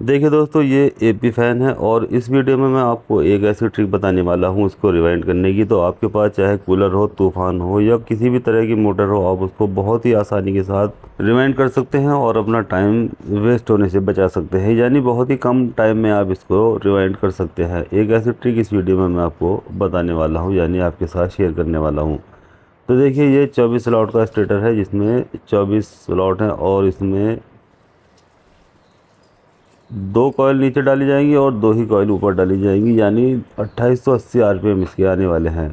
देखिए दोस्तों, ये एपी फ़ैन है और इस वीडियो में मैं आपको एक ऐसी ट्रिक बताने वाला हूँ इसको रिवाइंड करने की। तो आपके पास चाहे कूलर हो, तूफ़ान हो या किसी भी तरह की मोटर हो, आप उसको बहुत ही आसानी के साथ रिवाइंड कर सकते हैं और अपना टाइम वेस्ट होने से बचा सकते हैं। यानी बहुत ही कम टाइम में आप इसको रिवाइंड कर सकते हैं। एक ऐसी ट्रिक इस वीडियो में मैं आपको बताने वाला हूँ, यानी आपके साथ शेयर करने वाला हूँ। तो देखिए, ये 24 स्लॉट का स्टेटर है जिसमें 24 स्लॉट हैं और इसमें 2 कॉइल नीचे डाली जाएंगी और 2 ही कॉइल ऊपर डाली जाएंगी, यानी 2880 आरपीएम इसके आने वाले हैं।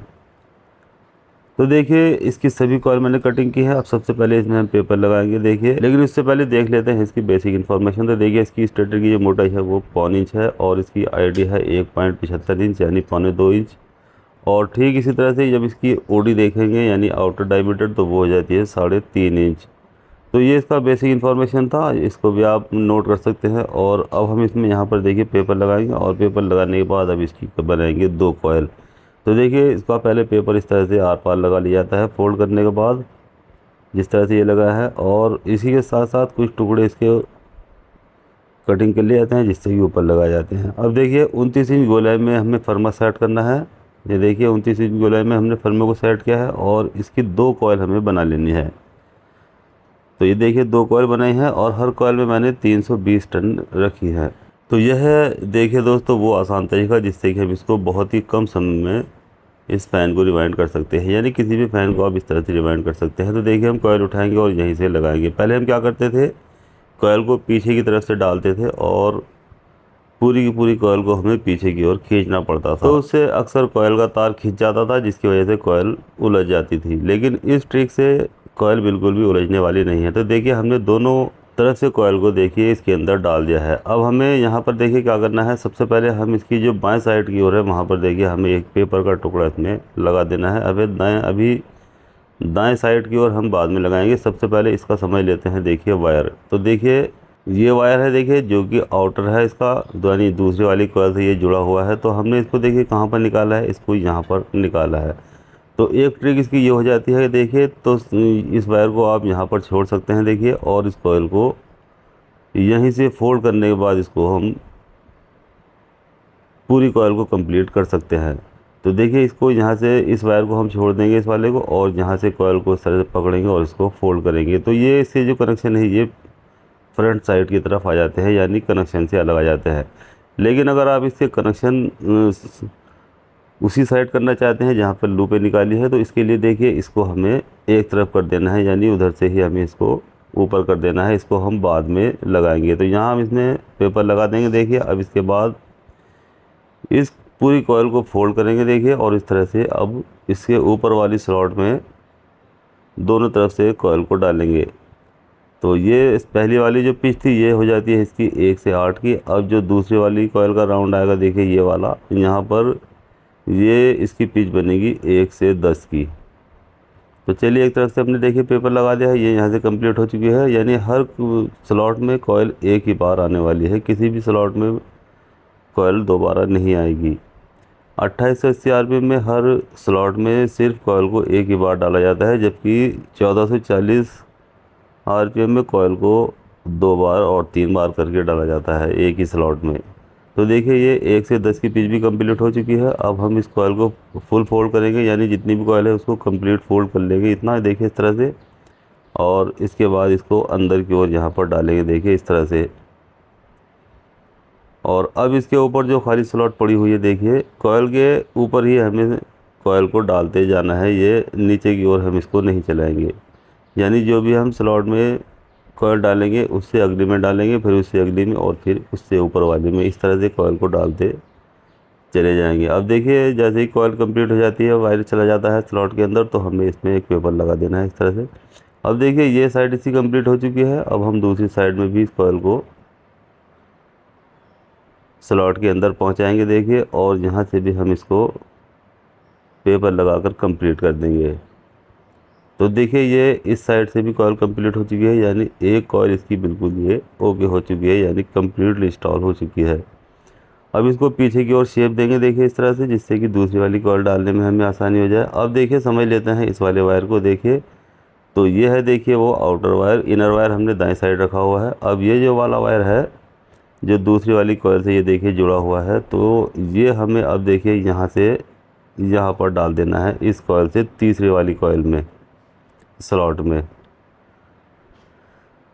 तो देखिए, इसकी सभी कॉइल मैंने कटिंग की है। अब सबसे पहले इसमें हम पेपर लगाएंगे देखिए, लेकिन उससे पहले देख लेते हैं इसकी बेसिक इन्फॉर्मेशन। तो देखिए, इसकी स्टेटर की जो मोटाई है वो 1.25 इंच है और इसकी आईडी है 1.75 इंच यानी 1.25 इंच। और ठीक इसी तरह से जब इसकी ओडी देखेंगे यानी आउटर डायमीटर, तो वो हो जाती है 3.5 इंच। तो ये इसका बेसिक इन्फॉर्मेशन था, इसको भी आप नोट कर सकते हैं। और अब हम इसमें यहाँ पर देखिए पेपर लगाएंगे और पेपर लगाने के बाद अब इसकी बनाएंगे 2 कॉयल। तो देखिए, इसका पहले पेपर इस तरह से आर पार लगा लिया जाता है फोल्ड करने के बाद, जिस तरह से ये लगा है। और इसी के साथ साथ कुछ टुकड़े इसके कटिंग के लिए जाते हैं जिससे कि ऊपर लगाए जाते हैं। अब देखिए, 29 इंच गोलाई में हमें फर्मा सेट करना है। ये देखिए, 29 इंच गोलाई में हमने फर्मे को सेट किया है और इसकी 2 कॉयल हमें बना लेनी है। तो ये देखिए, 2 कॉइल बनाई हैं और हर कॉइल में मैंने 320 टन रखी है। तो यह है देखिए दोस्तों वो आसान तरीका जिससे कि हम इसको बहुत ही कम समय में इस फ़ैन को रिवाइंड कर सकते हैं। यानी किसी भी फ़ैन को आप इस तरह से रिवाइंड कर सकते हैं। तो देखिए, हम कॉइल उठाएंगे और यहीं से लगाएंगे। पहले हम क्या करते थे, कॉइल को पीछे की तरफ से डालते थे और पूरी की पूरी कॉइल को हमें पीछे की ओर खींचना पड़ता था। तो उससे अक्सर कॉइल का तार खिंच जाता था जिसकी वजह से कॉइल उलझ जाती थी। लेकिन इस ट्रिक से कॉइल बिल्कुल भी उलझने वाली नहीं है। तो देखिए, हमने दोनों तरफ से कॉइल को देखिए इसके अंदर डाल दिया है। अब हमें यहाँ पर देखिए क्या करना है। सबसे पहले हम इसकी जो बाएं साइड की ओर है वहाँ पर देखिए हमें एक पेपर का टुकड़ा इसमें लगा देना है। अभी दाएं साइड की ओर हम बाद में लगाएंगे। सबसे पहले इसका समझ लेते हैं देखिए वायर। तो देखिए, ये वायर है देखिए जो कि आउटर है इसका, यानी दूसरी वाली कॉइल से ये जुड़ा हुआ है। तो हमने इसको देखिए कहाँ पर निकाला है, इसको यहाँ पर निकाला है। तो एक ट्रिक इसकी ये हो जाती है देखिए, तो इस वायर को आप यहाँ पर छोड़ सकते हैं देखिए, और इस कॉइल को यहीं से फोल्ड करने के बाद इसको हम पूरी कॉइल को कंप्लीट कर सकते हैं। तो देखिए, इसको यहाँ से इस वायर को हम छोड़ देंगे इस वाले को, और यहाँ से कॉइल को इस तरह से पकड़ेंगे और इसको फोल्ड करेंगे। तो ये इससे जो कनेक्शन है ये फ्रंट साइड की तरफ आ जाते हैं, यानी कनेक्शन से अलग आ जाते हैं। लेकिन अगर आप इसके कनेक्शन उसी साइड करना चाहते हैं जहाँ पर लूपें निकाली है, तो इसके लिए देखिए इसको हमें एक तरफ कर देना है, यानी उधर से ही हमें इसको ऊपर कर देना है। इसको हम बाद में लगाएंगे। तो यहाँ हम इसमें पेपर लगा देंगे देखिए। अब इसके बाद इस पूरी कॉइल को फोल्ड करेंगे देखिए, और इस तरह से अब इसके ऊपर वाली स्लॉट में दोनों तरफ से कॉइल को डालेंगे। तो ये पहली वाली जो पिच थी ये हो जाती है इसकी 1 से 8 की। अब जो दूसरी वाली कॉइल का राउंड आएगा देखिए ये वाला, यहाँ पर ये इसकी पिच बनेगी 1 से 10 की। तो चलिए, एक तरफ से हमने देखिए पेपर लगा दिया है, ये यहाँ से कंप्लीट हो चुकी है। यानी हर स्लॉट में कॉइल एक ही बार आने वाली है, किसी भी स्लॉट में कॉइल दोबारा नहीं आएगी। 2880 आरपीएम में हर स्लॉट में सिर्फ कॉइल को एक ही बार डाला जाता है, जबकि 1440 आरपीएम में कॉइल को 2 बार और 3 बार करके डाला जाता है एक ही स्लॉट में। तो देखिए, ये 1 से 10 की पिच भी कंप्लीट हो चुकी है। अब हम इस कॉइल को फुल फोल्ड करेंगे, यानी जितनी भी कॉइल है उसको कंप्लीट फोल्ड कर लेंगे इतना देखिए इस तरह से। और इसके बाद इसको अंदर की ओर यहाँ पर डालेंगे देखिए इस तरह से। और अब इसके ऊपर जो खाली स्लॉट पड़ी हुई है देखिए, कॉइल के ऊपर ही हमें कॉइल को डालते जाना है। ये नीचे की ओर हम इसको नहीं चलाएंगे। यानी जो भी हम स्लॉट में कॉइल डालेंगे उससे अगली में डालेंगे, फिर उससे अगली में, और फिर उससे ऊपर वाले में, इस तरह से कॉइल को डालते चले जाएंगे। अब देखिए, जैसे ही कॉइल कंप्लीट हो जाती है, वायर चला जाता है स्लॉट के अंदर, तो हमें इसमें एक पेपर लगा देना है इस तरह से। अब देखिए, ये साइड इसकी कंप्लीट हो चुकी है। अब हम दूसरी साइड में भी इस कॉइल को स्लॉट के अंदर पहुंचाएंगे देखिए, और यहाँ से भी हम इसको पेपर लगाकर कंप्लीट कर देंगे। तो देखिए, ये इस साइड से भी कॉइल कंप्लीट हो चुकी है, यानी एक कॉइल इसकी बिल्कुल ये ओके हो चुकी है, यानी कंप्लीटली इंस्टॉल हो चुकी है। अब इसको पीछे की ओर शेप देंगे देखिए इस तरह से, जिससे कि दूसरी वाली कॉइल डालने में हमें आसानी हो जाए। अब देखिए, समझ लेते हैं इस वाले वायर को देखिए। तो ये है देखिए वो आउटर वायर, इनर वायर हमने दाएं साइड रखा हुआ है। अब ये जो वाला वायर है जो दूसरी वाली कॉइल से ये देखिए जुड़ा हुआ है, तो ये हमें अब देखिए यहाँ से यहाँ पर डाल देना है, इस कॉइल से तीसरी वाली कॉइल में, स्लॉट में।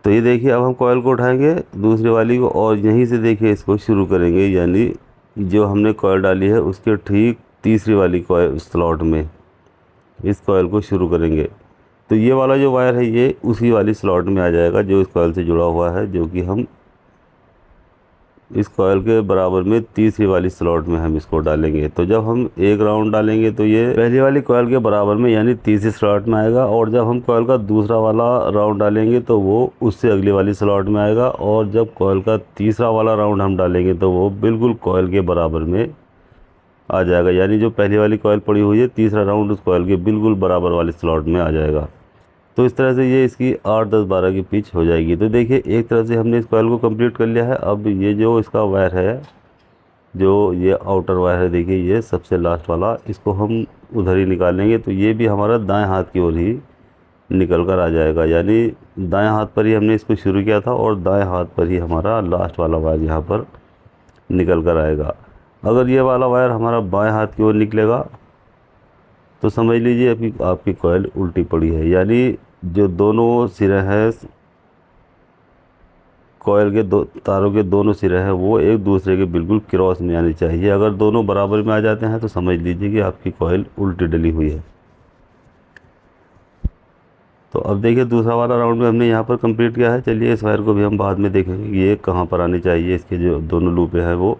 तो ये देखिए अब हम कॉइल को उठाएंगे दूसरी वाली को, और यहीं से देखिए इसको शुरू करेंगे, यानी जो हमने कॉइल डाली है उसके ठीक तीसरी वाली कॉइल स्लॉट में इस कॉइल को शुरू करेंगे। तो ये वाला जो वायर है ये उसी वाली स्लॉट में आ जाएगा जो इस कॉइल से जुड़ा हुआ है, जो कि हम इस कॉइल के बराबर में तीसरी वाली स्लॉट में हम इसको डालेंगे। तो जब हम एक राउंड डालेंगे तो ये पहली वाली कॉइल के बराबर में यानी तीसरी स्लॉट में आएगा, और जब हम कॉइल का दूसरा वाला राउंड डालेंगे तो वो उससे अगली वाली स्लॉट में आएगा, और जब कॉइल का तीसरा वाला राउंड हम डालेंगे तो वो बिल्कुल कॉइल के बराबर में आ जाएगा, यानी जो पहली वाली कॉइल पड़ी हुई है तीसरा राउंड उस कॉइल के बिल्कुल बराबर वाले स्लॉट में आ जाएगा। तो इस तरह से ये इसकी 8, 10, 12 की पिच हो जाएगी। तो देखिए एक तरह से हमने इस कॉइल को कंप्लीट कर लिया है। अब ये जो इसका वायर है, जो ये आउटर वायर है, देखिए ये सबसे लास्ट वाला, इसको हम उधर ही निकालेंगे। तो ये भी हमारा दाएं हाथ की ओर ही निकल कर आ जाएगा, यानी दाएं हाथ पर ही हमने इसको शुरू किया था और दाएं हाथ पर ही हमारा लास्ट वाला वायर यहाँ पर निकल कर आएगा। अगर ये वाला वायर हमारा बाएं हाथ की ओर निकलेगा तो समझ लीजिए आपकी कॉइल उल्टी पड़ी है, यानी जो दोनों सिरे हैं कॉइल के, दो तारों के दोनों सिरे हैं वो एक दूसरे के बिल्कुल क्रॉस में आने चाहिए। अगर दोनों बराबर में आ जाते हैं तो समझ लीजिए कि आपकी कॉइल उल्टी डली हुई है। तो अब देखिए दूसरा वाला राउंड में हमने यहाँ पर कंप्लीट किया है। चलिए इस वायर को भी हम बाद में देखेंगे कि ये कहाँ पर आनी चाहिए, इसके जो दोनों लूपें हैं वो।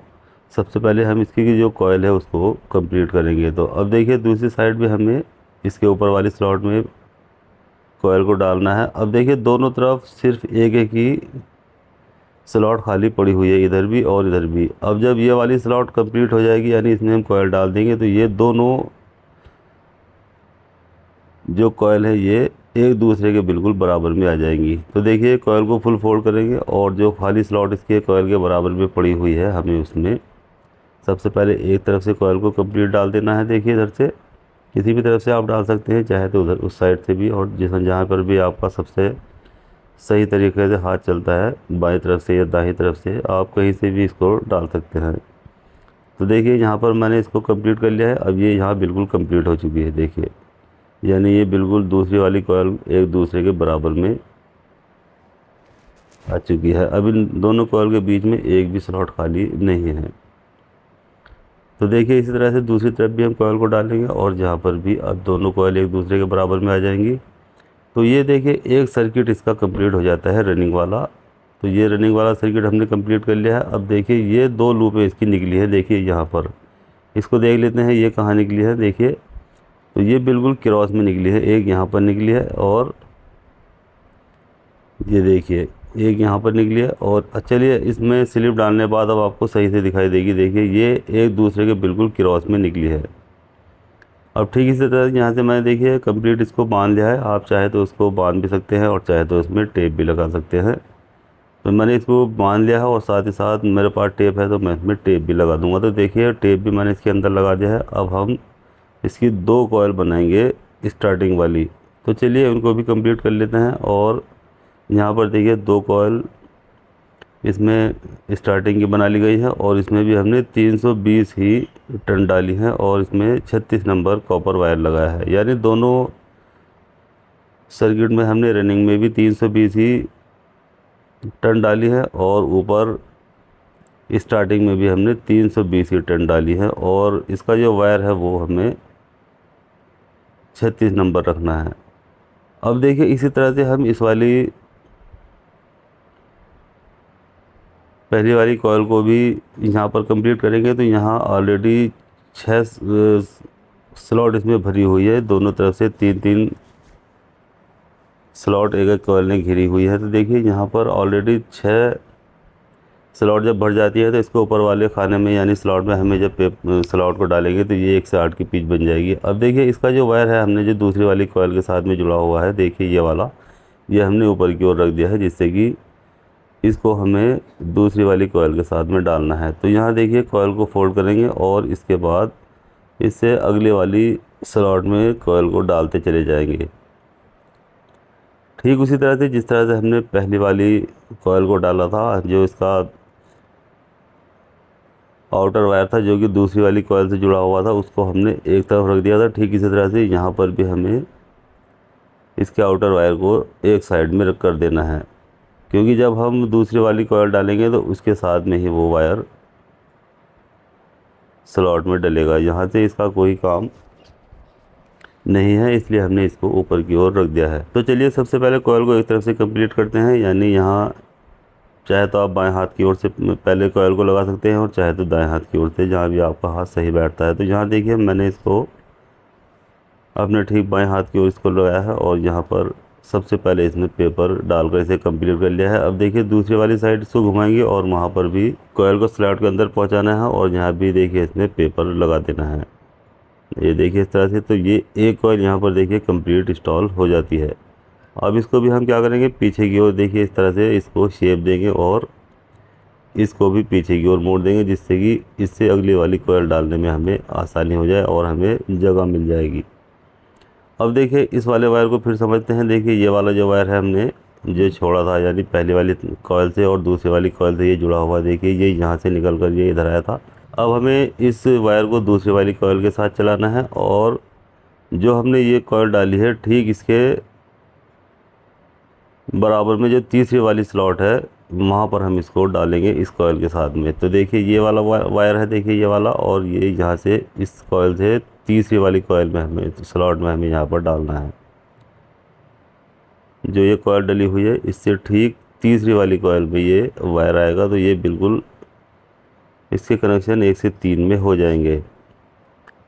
सबसे पहले हम इसकी जो कॉइल है उसको कंप्लीट करेंगे। तो अब देखिए दूसरी साइड भी हमें इसके ऊपर वाली स्लॉट में कॉइल को डालना है। अब देखिए दोनों तरफ सिर्फ एक एक ही स्लॉट खाली पड़ी हुई है, इधर भी और इधर भी। अब जब ये वाली स्लॉट कंप्लीट हो जाएगी यानी इसमें हम कॉइल डाल देंगे तो ये दोनों जो कॉइल है ये एक दूसरे के बिल्कुल बराबर में आ जाएंगी। तो देखिए कॉइल को फुल फोल्ड करेंगे और जो खाली स्लॉट इसके कॉइल के बराबर में पड़ी हुई है हमें उसमें सबसे पहले एक तरफ से कॉइल को कंप्लीट डाल देना है। देखिए इधर से किसी भी तरफ से आप डाल सकते हैं, चाहे तो उधर उस साइड से भी, और जहाँ पर भी आपका सबसे सही तरीके से हाथ चलता है, बाईं तरफ से या दाहिनी तरफ से, आप कहीं से भी इसको डाल सकते हैं। तो देखिए यहाँ पर मैंने इसको कंप्लीट कर लिया है। अब ये यहाँ बिल्कुल कंप्लीट हो चुकी है, देखिए यानी ये बिल्कुल दूसरी वाली कॉइल एक दूसरे के बराबर में आ चुकी है। अब इन दोनों कॉइल के बीच में एक भी स्लॉट खाली नहीं है। तो देखिए इसी तरह से दूसरी तरफ भी हम कॉइल को डालेंगे और जहाँ पर भी अब दोनों कॉइल एक दूसरे के बराबर में आ जाएंगी। तो ये देखिए एक सर्किट इसका कंप्लीट हो जाता है रनिंग वाला। तो ये रनिंग वाला सर्किट हमने कंप्लीट कर लिया है। अब देखिए ये दो लूपें इसकी निकली है, देखिए यहाँ पर इसको देख लेते हैं ये कहाँ निकली है। देखिए तो ये बिल्कुल क्रॉस में निकली है, एक यहाँ पर निकली है और ये देखिए एक यहाँ पर निकली है। और चलिए इसमें स्लिप डालने के बाद अब आपको सही से दिखाई देगी। देखिए ये एक दूसरे के बिल्कुल क्रॉस में निकली है। अब ठीक इसी तरह यहाँ से मैंने देखिए कंप्लीट इसको बांध लिया है। आप चाहे तो उसको बांध भी सकते हैं और चाहे तो इसमें टेप भी लगा सकते हैं। तो मैंने इसको बांध लिया है और साथ ही साथ मेरे पास टेप है तो मैं इसमें टेप भी लगा दूंगा। तो देखिए टेप भी मैंने इसके अंदर लगा दिया है। अब हम इसकी दो कॉइल बनाएंगे स्टार्टिंग वाली। तो चलिए उनको भी कंप्लीट कर लेते हैं। और यहाँ पर देखिए दो कॉइल इसमें स्टार्टिंग की बना ली गई है और इसमें भी हमने 320 ही टर्न डाली है और इसमें 36 नंबर कॉपर वायर लगाया है, यानी दोनों सर्किट में हमने रनिंग में भी 320 ही टर्न डाली है और ऊपर स्टार्टिंग में भी हमने 320 ही टर्न डाली है। और इसका जो वायर है वो हमें 36 नंबर रखना है। अब देखिए इसी तरह से हम इस वाली पहली वाली कॉइल को भी यहाँ पर कंप्लीट करेंगे। तो यहाँ ऑलरेडी 6 स्लॉट इसमें भरी हुई है, दोनों तरफ से 3-3 स्लॉट एक एक कॉइल ने घिरी हुई है। तो देखिए यहाँ पर ऑलरेडी 6 स्लॉट जब भर जाती है तो इसके ऊपर वाले खाने में यानी स्लॉट में हमें जब स्लॉट को डालेंगे तो ये 1 से 8 की पिच बन जाएगी। अब देखिए इसका जो वायर है हमने जो दूसरी वाली कॉइल के साथ में जुड़ा हुआ है, देखिए ये वाला, ये हमने ऊपर की ओर रख दिया है जिससे कि इसको हमें दूसरी वाली कॉइल के साथ में डालना है। तो यहाँ देखिए कॉइल को फोल्ड करेंगे और इसके बाद इससे अगले वाली स्लॉट में कॉइल को डालते चले जाएंगे। ठीक उसी तरह से जिस तरह से हमने पहली वाली कॉइल को डाला था, जो इसका आउटर वायर था जो कि दूसरी वाली कॉइल से जुड़ा हुआ था, उसको हमने एक तरफ रख दिया था। ठीक इसी तरह से यहाँ पर भी हमें इसके आउटर वायर को एक साइड में रख कर देना है, क्योंकि जब हम दूसरी वाली कॉइल डालेंगे तो उसके साथ में ही वो वायर स्लॉट में डलेगा। यहाँ से इसका कोई काम नहीं है, इसलिए हमने इसको ऊपर की ओर रख दिया है। तो चलिए सबसे पहले कॉइल को एक तरफ से कंप्लीट करते हैं, यानी यहाँ चाहे तो आप बाएं हाथ की ओर से पहले कॉइल को लगा सकते हैं और चाहे तो दाएं हाथ की ओर से, जहाँ भी आपका हाथ सही बैठता है। तो यहाँ देखिए मैंने इसको अपने ठीक बाएं हाथ की ओर इसको लगाया है और यहाँ पर सबसे पहले इसमें पेपर डालकर इसे कंप्लीट कर लिया है। अब देखिए दूसरी वाली साइड इसको घुमाएंगे और वहाँ पर भी कॉइल को स्लॉट के अंदर पहुँचाना है और यहाँ भी देखिए इसमें पेपर लगा देना है। ये देखिए इस तरह से। तो ये एक कॉइल यहाँ पर देखिए कंप्लीट इंस्टॉल हो जाती है। अब इसको भी हम क्या करेंगे, पीछे की ओर देखिए इस तरह से इसको शेप देंगे और इसको भी पीछे की ओर मोड़ देंगे, जिससे कि इससे अगली वाली कॉइल डालने में हमें आसानी हो जाए और हमें जगह मिल जाएगी। अब देखिए इस वाले वायर को फिर समझते हैं। देखिए ये वाला जो वायर है हमने जो छोड़ा था, यानी पहली वाली कॉइल से और दूसरी वाली कॉइल से ये जुड़ा हुआ, देखिए ये यहाँ से निकल कर ये इधर आया था। अब हमें इस वायर को दूसरी वाली कॉइल के साथ चलाना है और जो हमने ये कॉइल डाली है ठीक इसके बराबर में जो तीसरी वाली स्लॉट है वहाँ पर हम इसको डालेंगे इस कॉइल के साथ में। तो देखिए ये वाला वायर है, देखिए ये वाला, और ये यहाँ से इस कॉइल से तीसरी वाली कॉइल में हमें स्लॉट में हमें यहाँ पर डालना है। जो ये कॉइल डली हुई है इससे ठीक तीसरी वाली कॉइल में ये वायर आएगा, तो ये बिल्कुल इसके कनेक्शन 1 से 3 में हो जाएंगे।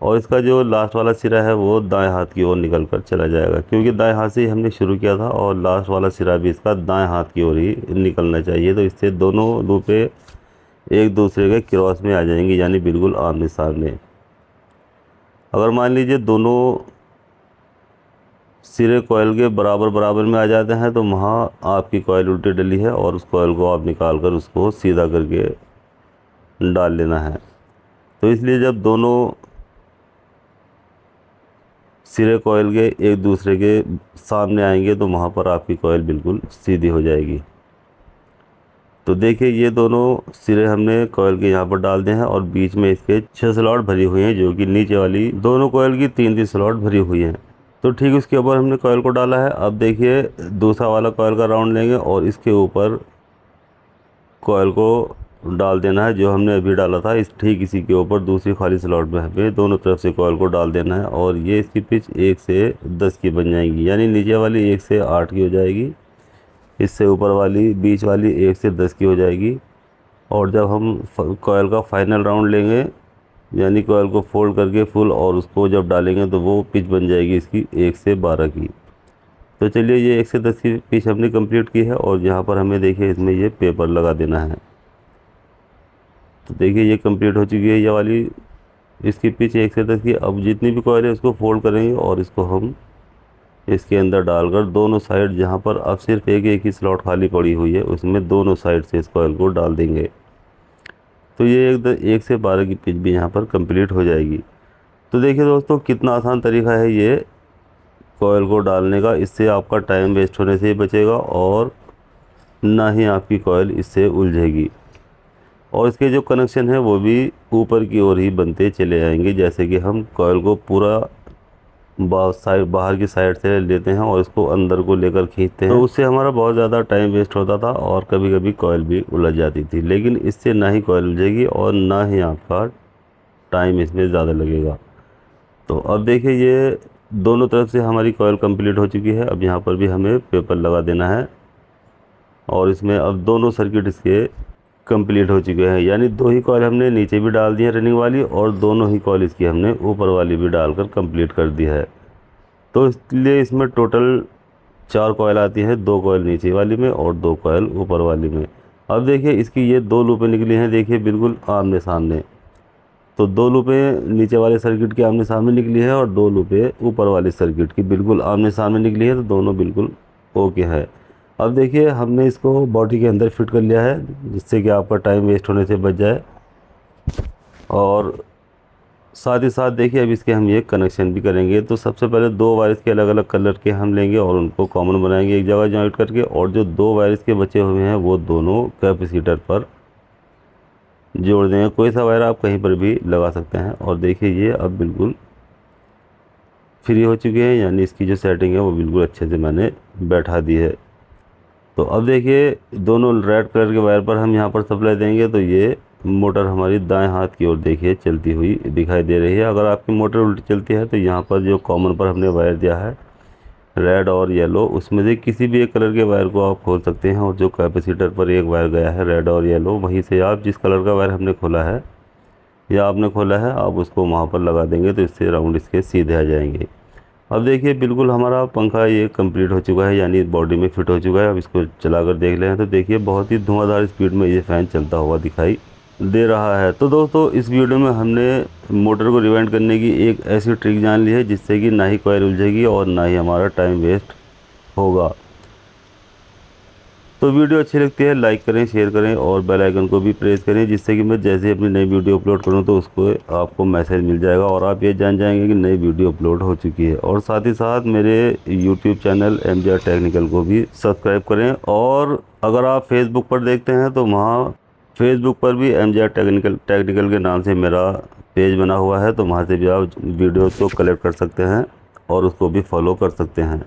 और इसका जो लास्ट वाला सिरा है वो दाएं हाथ की ओर निकल कर चला जाएगा, क्योंकि दाएं हाथ से ही हमने शुरू किया था और लास्ट वाला सिरा भी इसका दाएं हाथ की ओर ही निकलना चाहिए। तो इससे दोनों लूपें एक दूसरे के क्रॉस में आ जाएंगी, यानी बिल्कुल आमने सामने। अगर मान लीजिए दोनों सिरे कॉइल के बराबर बराबर में आ जाते हैं तो वहाँ आपकी कॉइल उल्टी डली है और उस कॉइल को आप निकाल कर उसको सीधा करके डाल लेना है। तो इसलिए जब दोनों सिरे कॉइल के एक दूसरे के सामने आएंगे तो वहाँ पर आपकी कॉइल बिल्कुल सीधी हो जाएगी। तो देखिए ये दोनों सिरे हमने कॉइल के यहाँ पर डाल दिए हैं और बीच में इसके 6 स्लॉट भरी हुई हैं, जो कि नीचे वाली दोनों कॉइल की 3 स्लॉट भरी हुई हैं। तो ठीक उसके ऊपर हमने कॉइल को डाला है। अब देखिए दूसरा वाला कॉइल का राउंड लेंगे और इसके ऊपर कॉइल को डाल देना है जो हमने अभी डाला था। इस ठीक इसी के ऊपर दूसरी खाली स्लॉट में हमें दोनों तरफ से कॉइल को डाल देना है और ये इसकी पिच 1 से 10 की बन जाएगी, यानी नीचे वाली 1 से 8 की हो जाएगी, इससे ऊपर वाली बीच वाली 1 से 10 की हो जाएगी। और जब हम कॉइल का फाइनल राउंड लेंगे, यानी कॉइल को फोल्ड करके फुल और उसको जब डालेंगे तो वो पिच बन जाएगी इसकी 1 से 12 की। तो चलिए ये 1 से 10 की पिच हमने कंप्लीट की है और यहाँ पर हमें देखिए इसमें ये पेपर लगा देना है। तो देखिए ये कंप्लीट हो चुकी है ये वाली इसकी पिच 1 से 10 की। अब जितनी भी कॉइल है उसको फोल्ड करेंगे और इसको हम इसके अंदर डालकर दोनों साइड, जहाँ पर अब सिर्फ एक ही स्लॉट खाली पड़ी हुई है, उसमें दोनों साइड से इस कॉइल को डाल देंगे। तो ये 1 से 12 की पिच भी यहाँ पर कंप्लीट हो जाएगी। तो देखिए दोस्तों कितना आसान तरीका है ये कॉइल को डालने का। इससे आपका टाइम वेस्ट होने से ही बचेगा और ना ही आपकी कॉइल इससे उलझेगी। और इसके जो कनेक्शन है वो भी ऊपर की ओर ही बनते चले जाएंगे। जैसे कि हम कॉइल को पूरा बाहर की साइड से लेते हैं और इसको अंदर को लेकर खींचते हैं, तो उससे हमारा बहुत ज़्यादा टाइम वेस्ट होता था और कभी कभी कॉइल भी उलझ जाती थी। लेकिन इससे ना ही कॉइल उलझेगी और ना ही आपका टाइम इसमें ज़्यादा लगेगा। तो अब देखिए ये दोनों तरफ से हमारी कॉइल कंप्लीट हो चुकी है। अब यहाँ पर भी हमें पेपर लगा देना है और इसमें अब दोनों सर्किट इसके कंप्लीट हो चुके हैं, यानी 2 ही कॉइल हमने नीचे भी डाल दी है रनिंग वाली और दोनों ही कॉइल इसकी हमने ऊपर वाली भी डालकर कंप्लीट कर दी है। तो इसलिए इसमें टोटल 4 कॉइल आती है, 2 कॉइल नीचे वाली में और 2 कॉइल ऊपर वाली में। अब देखिए इसकी ये 2 लूपें निकली हैं, देखिए बिल्कुल आमने सामने। तो 2 लूपें नीचे वाले सर्किट के आमने सामने निकली है और 2 लूपें ऊपर वाले सर्किट की बिल्कुल आमने सामने निकली है, तो दोनों बिल्कुल ओके है। अब देखिए हमने इसको बॉडी के अंदर फिट कर लिया है, जिससे कि आपका टाइम वेस्ट होने से बच जाए। और साथ ही साथ देखिए अब इसके हम ये कनेक्शन भी करेंगे। तो सबसे पहले 2 वायर्स के अलग अलग कलर के हम लेंगे और उनको कॉमन बनाएंगे एक जगह जॉइंट करके, और जो 2 वायर्स के बचे हुए हैं वो दोनों कैपेसिटर पर जोड़ देंगे। कोई सा वायर आप कहीं पर भी लगा सकते हैं। और देखिए ये अब बिल्कुल फ्री हो चुके हैं, यानी इसकी जो सेटिंग है वो बिल्कुल अच्छे से मैंने बैठा दी है। तो अब देखिए दोनों रेड कलर के वायर पर हम यहाँ पर सप्लाई देंगे तो ये मोटर हमारी दाएं हाथ की ओर देखिए चलती हुई दिखाई दे रही है। अगर आपकी मोटर उल्टी चलती है तो यहाँ पर जो कॉमन पर हमने वायर दिया है रेड और येलो, उसमें से किसी भी एक कलर के वायर को आप खोल सकते हैं। और जो कैपेसिटर पर एक वायर गया है रेड और येलो, वहीं से आप जिस कलर का वायर हमने खोला है या आपने खोला है आप उसको वहाँ पर लगा देंगे तो इससे राउंड इसके सीधे आ जाएंगे। अब देखिए बिल्कुल हमारा पंखा ये कंप्लीट हो चुका है, यानी बॉडी में फिट हो चुका है। अब इसको चलाकर देख लें तो देखिए बहुत ही धुआंधार स्पीड में ये फ़ैन चलता हुआ दिखाई दे रहा है। तो दोस्तों इस वीडियो में हमने मोटर को रिवाइंड करने की एक ऐसी ट्रिक जान ली है जिससे कि ना ही कॉइल उलझेगी और ना ही हमारा टाइम वेस्ट होगा। तो वीडियो अच्छी लगती है लाइक करें, शेयर करें और बेल आइकन को भी प्रेस करें, जिससे कि मैं जैसे ही अपनी नई वीडियो अपलोड करूं तो उसको आपको मैसेज मिल जाएगा और आप ये जान जाएंगे कि नई वीडियो अपलोड हो चुकी है। और साथ ही साथ मेरे यूट्यूब चैनल MJR टेक्निकल को भी सब्सक्राइब करें। और अगर आप फेसबुक पर देखते हैं तो वहाँ फेसबुक पर भी MJR टेक्निकल के नाम से मेरा पेज बना हुआ है, तो वहाँ से भी आप वीडियो को कलेक्ट कर सकते हैं और उसको भी फॉलो कर सकते हैं।